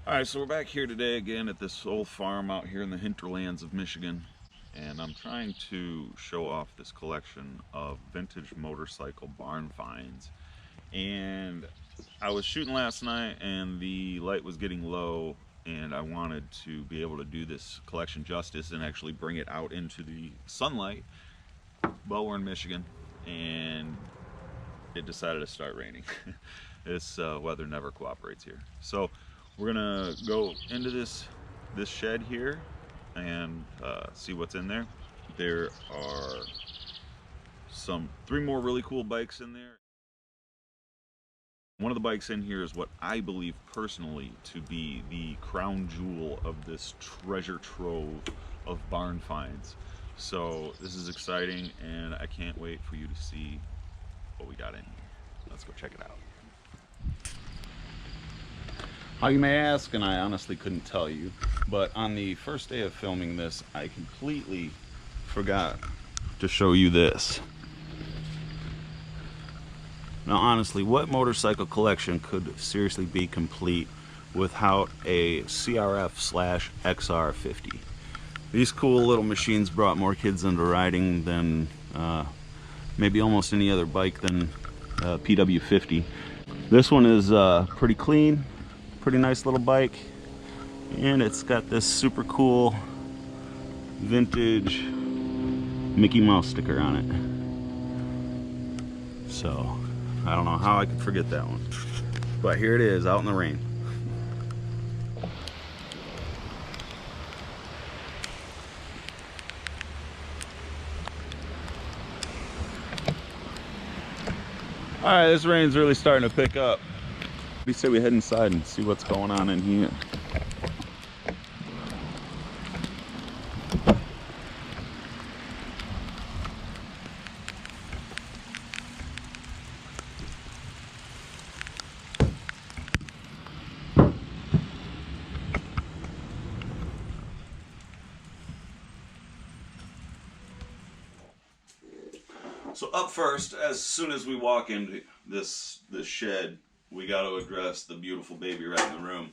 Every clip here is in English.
Alright, so we're back here today again at this old farm out here in the hinterlands of Michigan, and I'm trying to show off this collection of vintage motorcycle barn finds. And I was shooting last night and the light was getting low, and I wanted to be able to do this collection justice and actually bring it out into the sunlight. Well, we're in Michigan and it decided to start raining. This weather never cooperates here. So we're gonna go into this shed here and see what's in there. There are three more really cool bikes in there. One of the bikes in here is what I believe personally to be the crown jewel of this treasure trove of barn finds. So this is exciting, and I can't wait for you to see what we got in here. Let's go check it out. How you may ask, and I honestly couldn't tell you, but on the first day of filming this, I completely forgot to show you this. Now honestly, what motorcycle collection could seriously be complete without a CRF/XR50? These cool little machines brought more kids into riding than maybe almost any other bike than PW50. This one is pretty clean, pretty nice little bike, and it's got this super cool vintage Mickey Mouse sticker on it. So I don't know how I could forget that one, but here it is out in the rain. All right, this rain's really starting to pick up. What do you say we head inside and see what's going on in here? So up first, as soon as we walk into this shed, we got to address the beautiful baby right in the room.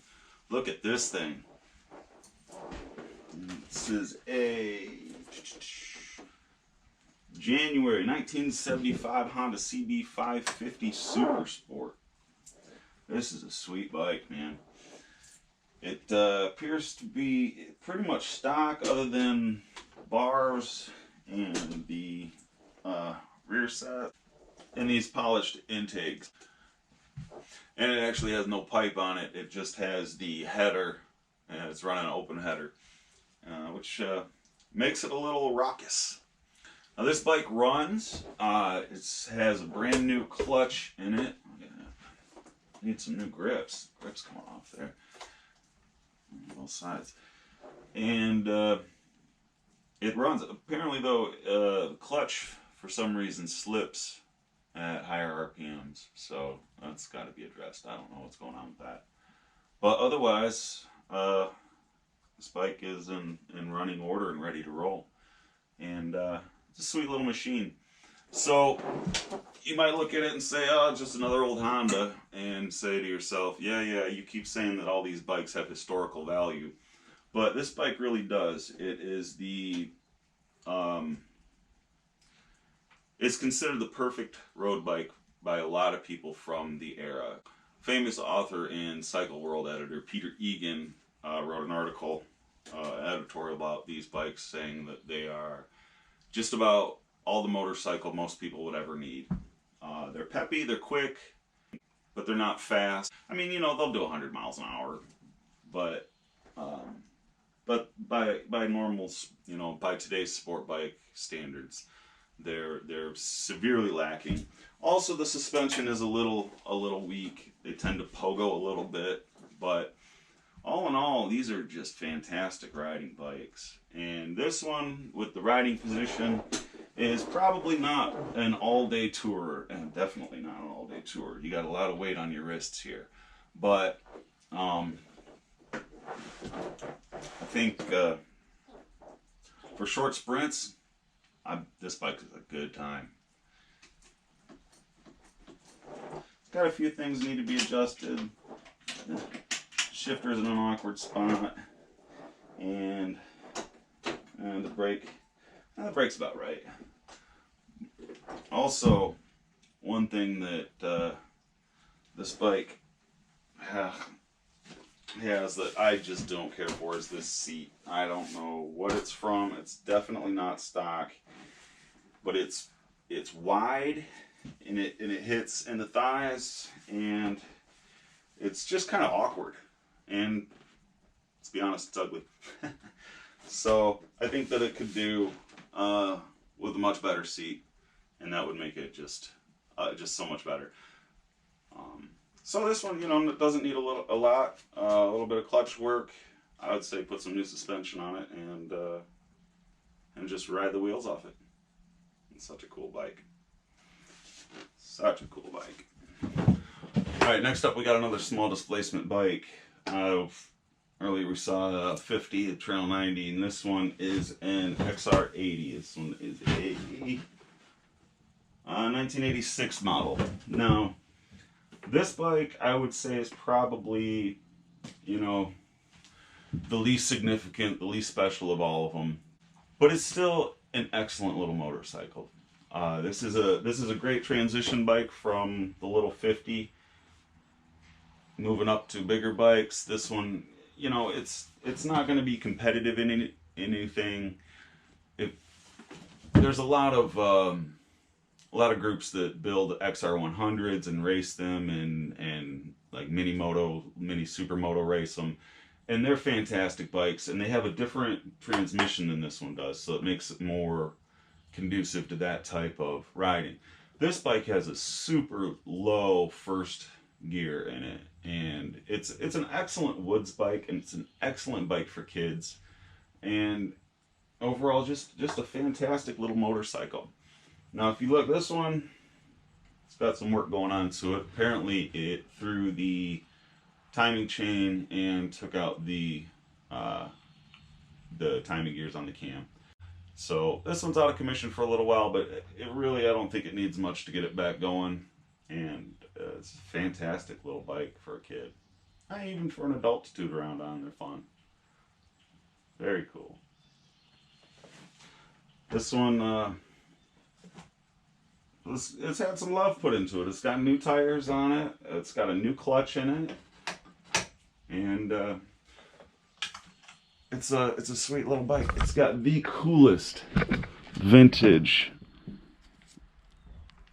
Look at this thing. This is a January 1975 Honda CB550 Super Sport. This is a sweet bike, man. It appears to be pretty much stock other than bars and the rear set and these polished intakes. And it actually has no pipe on it. It just has the header, and it's running an open header, which makes it a little raucous. Now this bike runs. It has a brand new clutch in it. Need some new grips. Grips coming off there on both sides. And it runs. Apparently though, the clutch for some reason slips at higher RPMs, so that's got to be addressed. I don't know what's going on with that, but otherwise this bike is in running order and ready to roll, and it's a sweet little machine. So you might look at it and say, oh, just another old Honda, and say to yourself, yeah, you keep saying that all these bikes have historical value, but this bike really does. It is the it's considered the perfect road bike by a lot of people from the era. Famous author and Cycle World editor Peter Egan wrote an article, editorial about these bikes, saying that they are just about all the motorcycle most people would ever need. They're peppy, they're quick, but they're not fast. I mean, you know, they'll do 100 miles an hour, but by normal, you know, by today's sport bike standards, they're severely lacking. Also, the suspension is a little weak. They tend to pogo a little bit, but all in all, these are just fantastic riding bikes. And this one, with the riding position, is probably not an all-day tourer, and definitely not an all-day tourer. You got a lot of weight on your wrists here, but I think for short sprints, this bike is a good time. It's got a few things that need to be adjusted. shifter's in an awkward spot, and the brake's about right. Also, one thing that this bike has that I just don't care for is this seat. I don't know what it's from. It's definitely not stock, but it's wide, and it hits in the thighs, and it's just kind of awkward, and let's be honest, it's ugly. So I think that it could do with a much better seat, and that would make it just so much better. So this one, you know, doesn't need a little bit of clutch work. I would say put some new suspension on it and just ride the wheels off it. It's such a cool bike. Such a cool bike. All right, next up we got another small displacement bike. Earlier we saw a 50, a Trail 90, and this one is an XR80. This one is a 1986 model. Now, this bike, I would say, is probably, you know, the least significant, the least special of all of them, but it's still an excellent little motorcycle. This is a great transition bike from the little 50, moving up to bigger bikes. This one, you know, it's not going to be competitive in anything. There's a lot of groups that build XR100s and race them and like mini supermoto race them, and they're fantastic bikes, and they have a different transmission than this one does, so it makes it more conducive to that type of riding. This bike has a super low first gear in it, and it's an excellent woods bike, and it's an excellent bike for kids, and overall just a fantastic little motorcycle. Now, if you look, this one, it's got some work going on to it. Apparently, it threw the timing chain and took out the timing gears on the cam. So this one's out of commission for a little while, but it really, I don't think it needs much to get it back going. And it's a fantastic little bike for a kid. Even for an adult to toot around on, they're fun. Very cool. This one, it's had some love put into it. It's got new tires on it. It's got a new clutch in it, and it's a sweet little bike. It's got the coolest vintage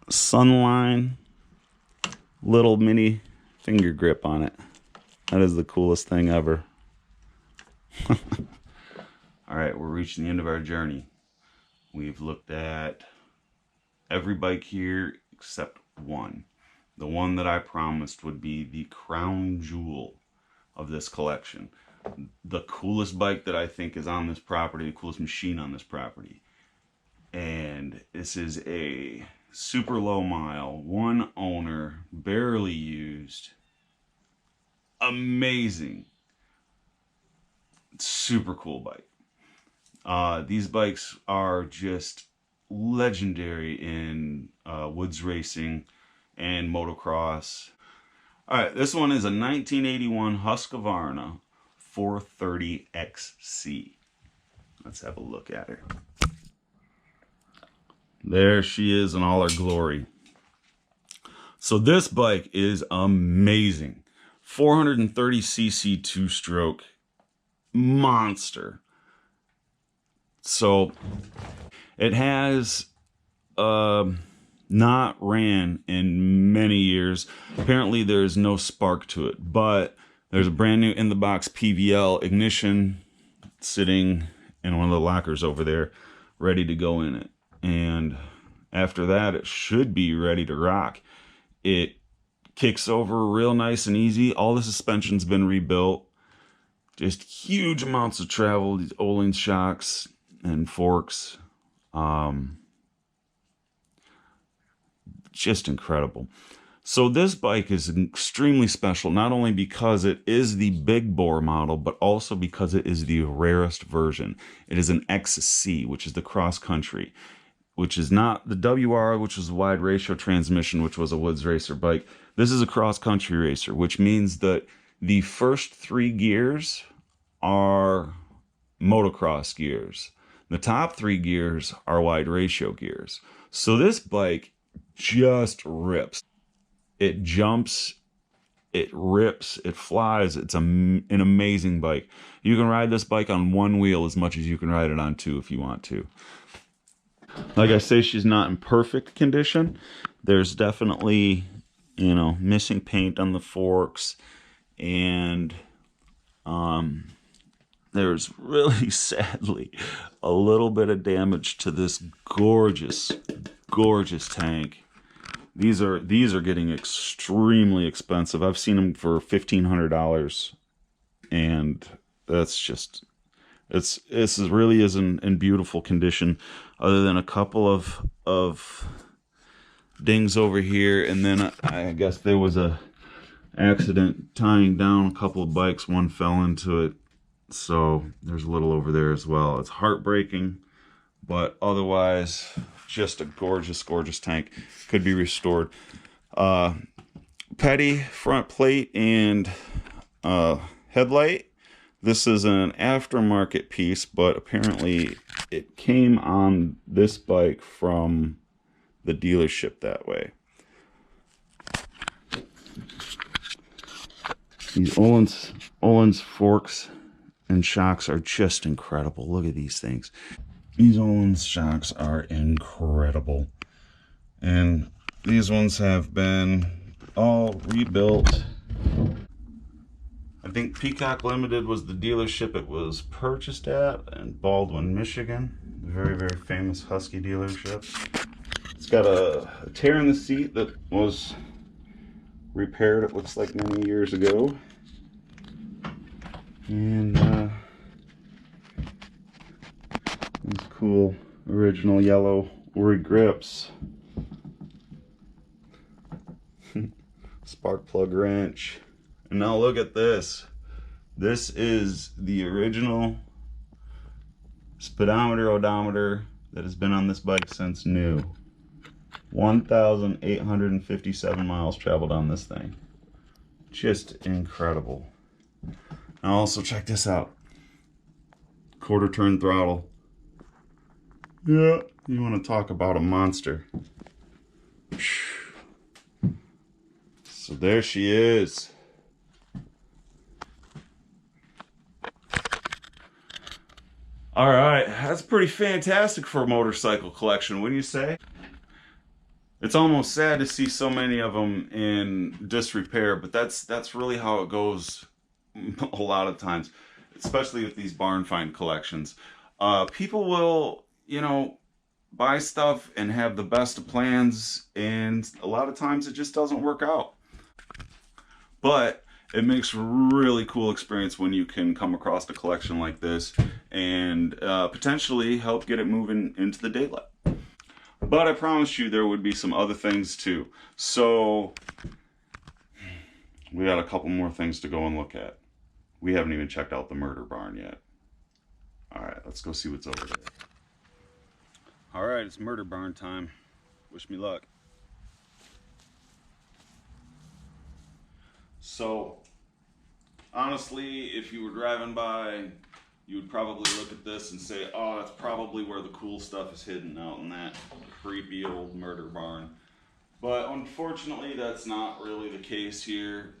Sunline little mini finger grip on it. That is the coolest thing ever. All right, we're reaching the end of our journey. We've looked at every bike here except one. The one that I promised would be the crown jewel of this collection. The coolest bike that I think is on this property, the coolest machine on this property. And this is a super low mile, one owner, barely used, amazing, super cool bike. These bikes are just legendary in woods racing and motocross. All right, this one is a 1981 Husqvarna 430XC. Let's have a look at her. There she is in all her glory. So this bike is amazing. 430cc two-stroke monster. So it has not ran in many years. Apparently there's no spark to it, but there's a brand new in the box PVL ignition sitting in one of the lockers over there, ready to go in it. And after that, it should be ready to rock. It kicks over real nice and easy. All the suspension's been rebuilt. Just huge amounts of travel. These Öhlins shocks and forks. Just incredible. So this bike is extremely special, not only because it is the big bore model, but also because it is the rarest version. It is an XC, which is the cross country, which is not the WR, which was a wide ratio transmission, which was a woods racer bike. This is a cross country racer, which means that The first 3 gears are motocross gears. The top 3 gears are wide ratio gears. So this bike just rips. It jumps, it rips, it flies. It's an amazing bike. You can ride this bike on 1 wheel as much as you can ride it on 2 if you want to. Like I say, she's not in perfect condition. There's definitely, you know, missing paint on the forks, and there's really sadly a little bit of damage to this gorgeous tank. These are getting extremely expensive. I've seen them for $1,500, and that's just, this really is in beautiful condition, other than a couple of dings over here, and then I guess there was a accident tying down a couple of bikes. One fell into it, so there's a little over there as well. It's heartbreaking, but otherwise just a gorgeous tank. Could be restored. Petty front plate and headlight. This is an aftermarket piece, but apparently it came on this bike from the dealership that way. These Öhlins forks and shocks are just incredible. Look at these things. These Öhlins shocks are incredible. And these ones have been all rebuilt. I think Peacock Limited was the dealership it was purchased at in Baldwin, Michigan. A very, very famous Husky dealership. It's got a tear in the seat that was repaired, it looks like, many years ago. And these cool original yellow Ori grips. Spark plug wrench. And now look at this. This is the original speedometer odometer that has been on this bike since new. 1,857 miles traveled on this thing. Just incredible. Now also check this out. Quarter turn throttle. Yeah, you want to talk about a monster. So there she is. All right, that's pretty fantastic for a motorcycle collection, wouldn't you say? It's almost sad to see so many of them in disrepair, but that's really how it goes a lot of times, especially with these Barnfind collections. People will, you know, buy stuff and have the best of plans, and a lot of times it just doesn't work out. But it makes a really cool experience when you can come across a collection like this and potentially help get it moving into the daylight. But I promised you there would be some other things too. So we got a couple more things to go and look at. We haven't even checked out the murder barn yet. All right, let's go see what's over there. All right, it's murder barn time. Wish me luck. So honestly, if you were driving by, you would probably look at this and say, oh, that's probably where the cool stuff is hidden, out in that creepy old murder barn. But unfortunately, that's not really the case here.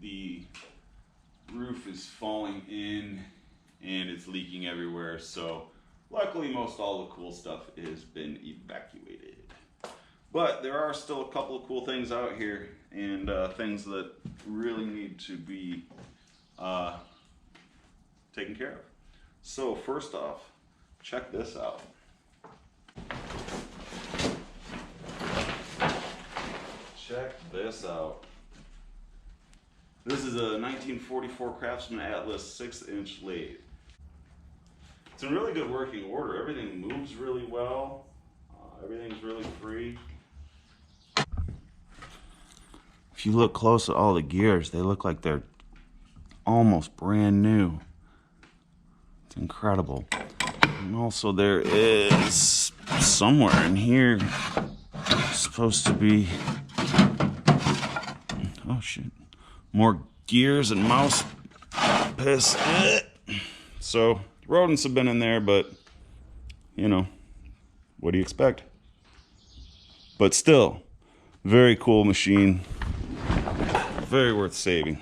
The roof is falling in and it's leaking everywhere. So luckily, most all the cool stuff has been evacuated. But there are still a couple of cool things out here, and things that really need to be taken care of. So first off, check this out. Check this out. This is a 1944 Craftsman Atlas 6-inch lathe. It's in really good working order. Everything moves really well. Everything's really free. If you look close at all the gears, they look like they're almost brand new. It's incredible. And also there is somewhere in here supposed to be, oh shit, more gears and mouse piss. So rodents have been in there, but you know, what do you expect? But still, very cool machine. Very worth saving.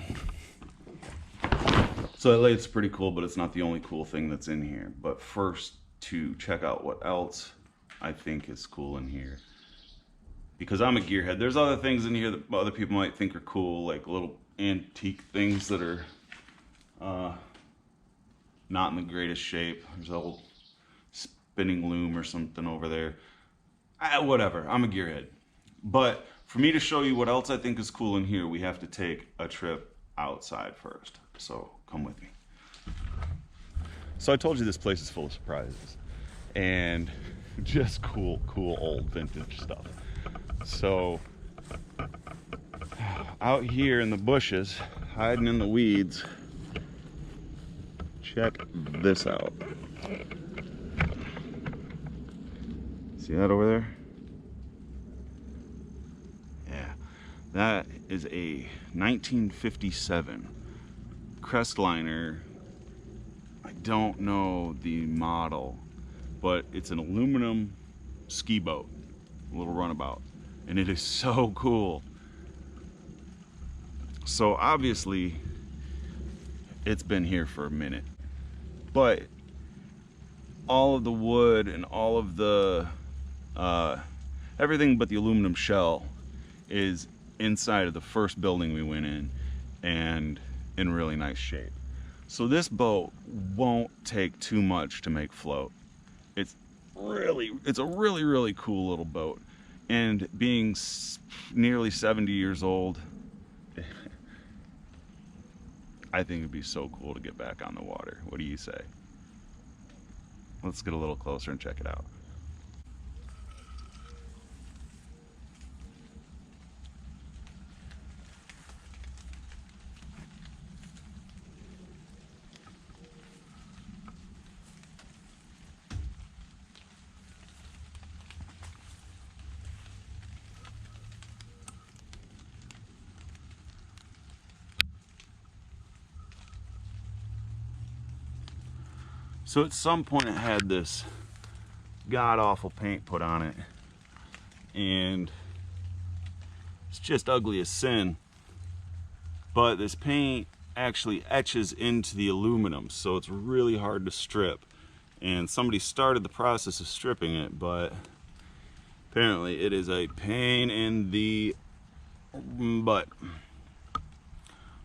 So that light's pretty cool, but it's not the only cool thing that's in here. But first, to check out what else I think is cool in here. Because I'm a gearhead. There's other things in here that other people might think are cool, like little antique things that are not in the greatest shape. There's an old spinning loom or something over there. Whatever, I'm a gearhead. But for me to show you what else I think is cool in here, we have to take a trip outside first. So come with me. So I told you this place is full of surprises and just cool old vintage stuff. So out here in the bushes, hiding in the weeds, check this out. See that over there? Yeah, that is a 1957 Crestliner. I don't know the model, but it's an aluminum ski boat, a little runabout, and it is so cool. So obviously it's been here for a minute, but all of the wood and all of the everything but the aluminum shell is inside of the first building we went in, and in really nice shape. So this boat won't take too much to make float. It's a really cool little boat, and being nearly 70 years old, I think it'd be so cool to get back on the water. What do you say? Let's get a little closer and check it out. So at some point it had this god-awful paint put on it, and it's just ugly as sin. But this paint actually etches into the aluminum, so it's really hard to strip. And somebody started the process of stripping it, but apparently it is a pain in the butt.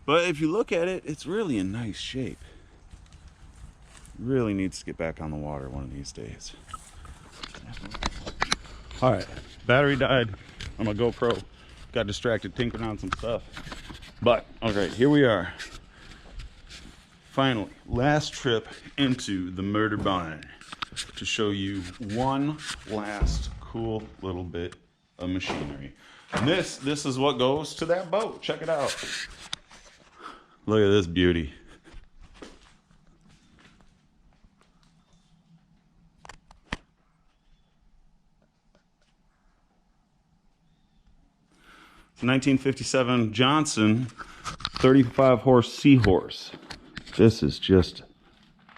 But if you look at it, it's really in nice shape. Really needs to get back on the water one of these days. All right, battery died on my GoPro. Got distracted tinkering on some stuff. But all right, here we are. Finally, last trip into the murder barn to show you one last cool little bit of machinery. And this is what goes to that boat. Check it out. Look at this beauty. It's a 1957 Johnson 35 horse Seahorse. This is just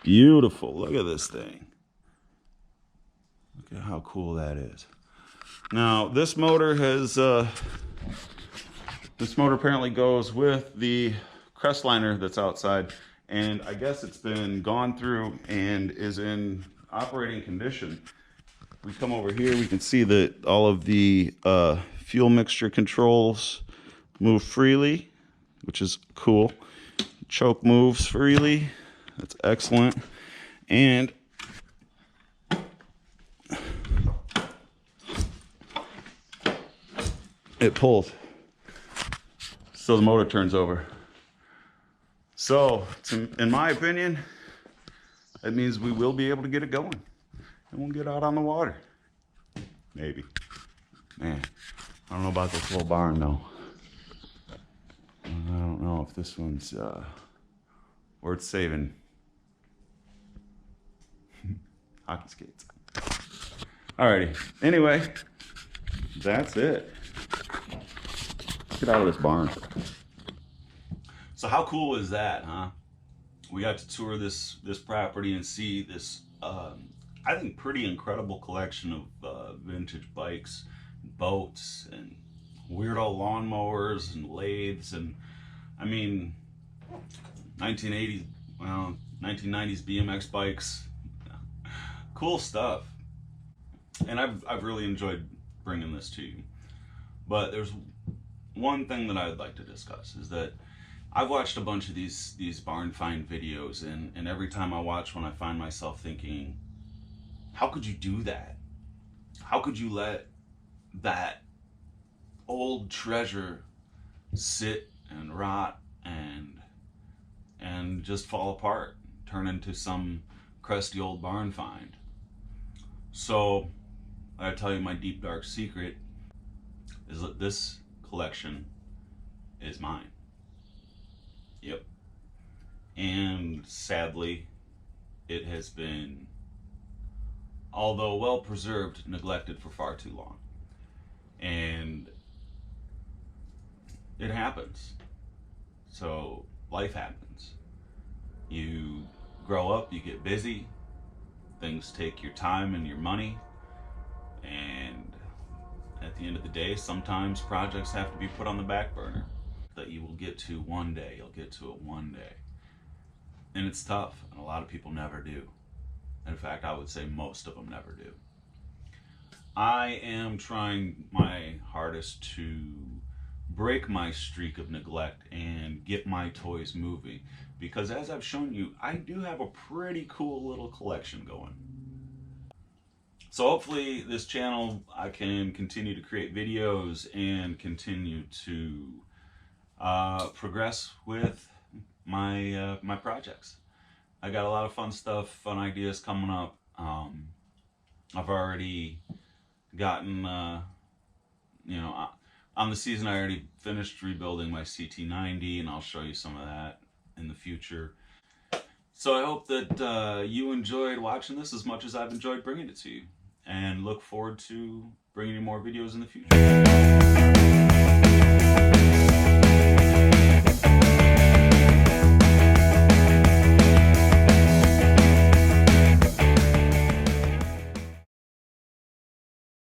beautiful. Look at this thing. Look at how cool that is. Now this motor apparently goes with the Crestliner that's outside, and I guess it's been gone through and is in operating condition. We come over here, we can see that all of the fuel mixture controls move freely, which is cool. Choke moves freely. That's excellent. And it pulls, so the motor turns over. So, in my opinion, that means we will be able to get it going, and we'll get out on the water. Maybe. Man, I don't know about this little barn though. I don't know if this one's worth saving. Hockey skates. Alrighty. Anyway, that's it. Let's get out of this barn. So how cool is that, huh? We got to tour this property and see this, I think, pretty incredible collection of vintage bikes, boats, and weirdo lawnmowers and lathes, and I mean, 1980s, well, 1990s BMX bikes, cool stuff. And I've really enjoyed bringing this to you. But there's one thing that I'd like to discuss, is that I've watched a bunch of these Barnfind videos, and every time I watch one, I find myself thinking, how could you do that? How could you let that old treasure sit and rot and just fall apart, turn into some crusty old barn find? So I tell you, my deep dark secret is that this collection is mine. Yep. And sadly, it has been, although well preserved, neglected for far too long. And it happens. So life happens. You grow up, you get busy, things take your time and your money, and at the end of the day, sometimes projects have to be put on the back burner that you will get to one day. You'll get to it one day. And it's tough, and a lot of people never do. In fact, I would say most of them never do. I am trying my hardest to break my streak of neglect and get my toys moving, because as I've shown you, I do have a pretty cool little collection going. So hopefully this channel, I can continue to create videos and continue to progress with my my projects. I got a lot of fun stuff, fun ideas coming up. I've already gotten, you know, on the season I already finished rebuilding my CT90, and I'll show you some of that in the future. So I hope that you enjoyed watching this as much as I've enjoyed bringing it to you, and look forward to bringing you more videos in the future.